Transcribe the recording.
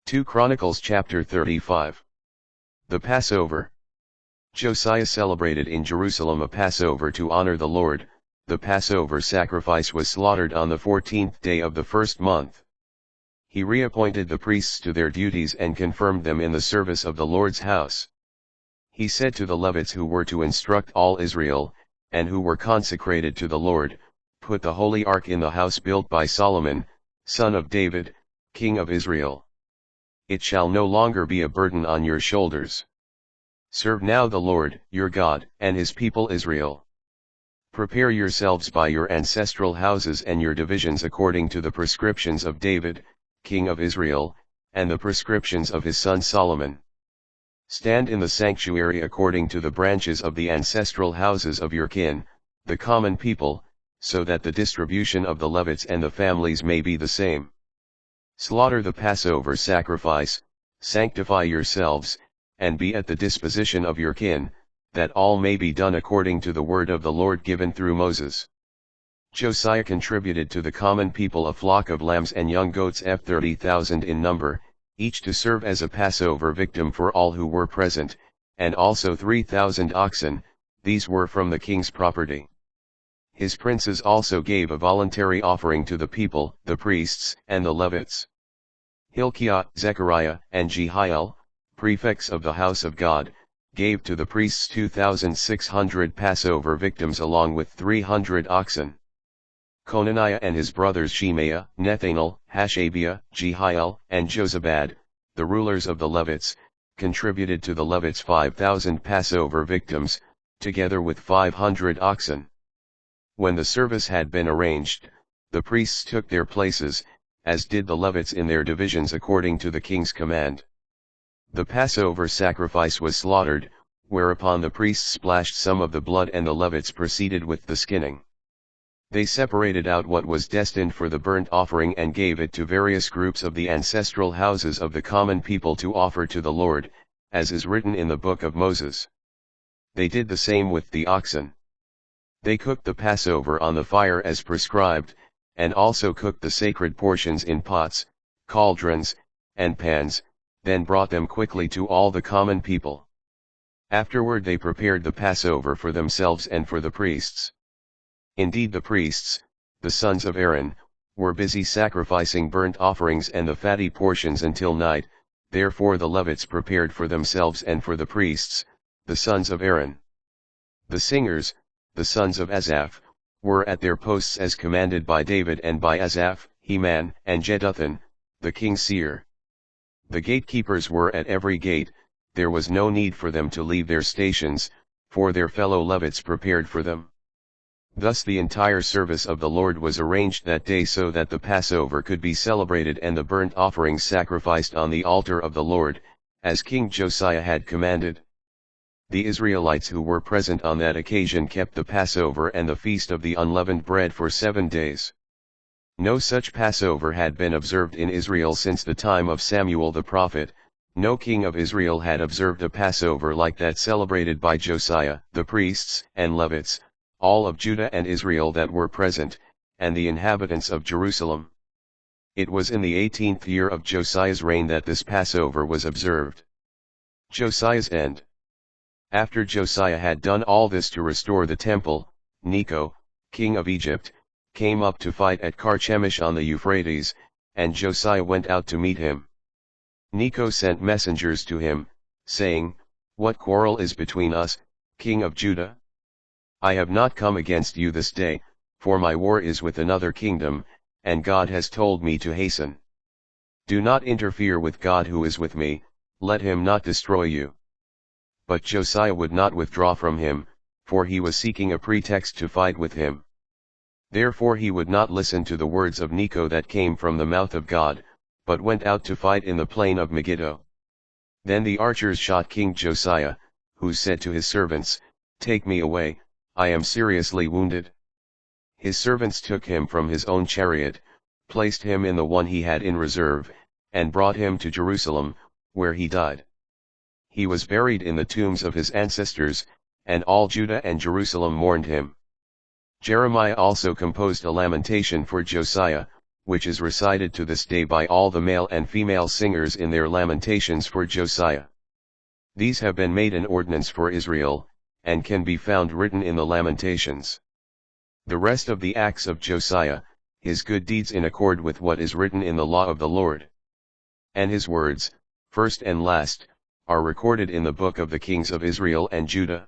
2 Chronicles chapter 35. The Passover. Josiah celebrated in Jerusalem a Passover to honor the Lord. The Passover sacrifice was slaughtered on the 14th day of the first month. He reappointed the priests to their duties and confirmed them in the service of the Lord's house. He said to the Levites who were to instruct all Israel, and who were consecrated to the Lord, "Put the holy ark in the house built by Solomon, son of David, king of Israel. It shall no longer be a burden on your shoulders. Serve now the Lord, your God, and his people Israel. Prepare yourselves by your ancestral houses and your divisions according to the prescriptions of David, king of Israel, and the prescriptions of his son Solomon. Stand in the sanctuary according to the branches of the ancestral houses of your kin, the common people, so that the distribution of the Levites and the families may be the same. Slaughter the Passover sacrifice, sanctify yourselves, and be at the disposition of your kin, that all may be done according to the word of the Lord given through Moses." Josiah contributed to the common people a flock of lambs and young goats 30,000 in number, each to serve as a Passover victim for all who were present, and also 3,000 oxen. These were from the king's property. His princes also gave a voluntary offering to the people, the priests, and the Levites. Hilkiah, Zechariah, and Jehiel, prefects of the house of God, gave to the priests 2,600 Passover victims along with 300 oxen. Conaniah and his brothers Shemaiah, Nethanel, Hashabiah, Jehiel, and Jozabad, the rulers of the Levites, contributed to the Levites 5,000 Passover victims, together with 500 oxen. When the service had been arranged, the priests took their places, as did the Levites in their divisions according to the king's command. The Passover sacrifice was slaughtered, whereupon the priests splashed some of the blood and the Levites proceeded with the skinning. They separated out what was destined for the burnt offering and gave it to various groups of the ancestral houses of the common people to offer to the Lord, as is written in the book of Moses. They did the same with the oxen. They cooked the Passover on the fire as prescribed, and also cooked the sacred portions in pots, cauldrons, and pans, then brought them quickly to all the common people. Afterward they prepared the Passover for themselves and for the priests. Indeed the priests, the sons of Aaron, were busy sacrificing burnt offerings and the fatty portions until night, therefore the Levites prepared for themselves and for the priests, the sons of Aaron. The singers, the sons of Asaph, were at their posts as commanded by David and by Asaph, Heman, and Jeduthun, the king's seer. The gatekeepers were at every gate. There was no need for them to leave their stations, for their fellow Levites prepared for them. Thus the entire service of the Lord was arranged that day so that the Passover could be celebrated and the burnt offerings sacrificed on the altar of the Lord, as King Josiah had commanded. The Israelites who were present on that occasion kept the Passover and the Feast of the Unleavened Bread for 7 days. No such Passover had been observed in Israel since the time of Samuel the prophet. No king of Israel had observed a Passover like that celebrated by Josiah. The priests and Levites, all of Judah and Israel that were present, and the inhabitants of Jerusalem. It was in the 18th year of Josiah's reign that this Passover was observed. Josiah's end. After Josiah had done all this to restore the temple, Necho, king of Egypt, came up to fight at Carchemish on the Euphrates, and Josiah went out to meet him. Necho sent messengers to him, saying, "What quarrel is between us, king of Judah? I have not come against you this day, for my war is with another kingdom, and God has told me to hasten. Do not interfere with God who is with me, let him not destroy you." But Josiah would not withdraw from him, for he was seeking a pretext to fight with him. Therefore he would not listen to the words of Necho that came from the mouth of God, but went out to fight in the plain of Megiddo. Then the archers shot King Josiah, who said to his servants, "Take me away, I am seriously wounded." His servants took him from his own chariot, placed him in the one he had in reserve, and brought him to Jerusalem, where he died. He was buried in the tombs of his ancestors, and all Judah and Jerusalem mourned him. Jeremiah also composed a lamentation for Josiah, which is recited to this day by all the male and female singers in their lamentations for Josiah. These have been made an ordinance for Israel, and can be found written in the Lamentations. The rest of the acts of Josiah, his good deeds in accord with what is written in the law of the Lord, and his words, first and last, are recorded in the book of the kings of Israel and Judah.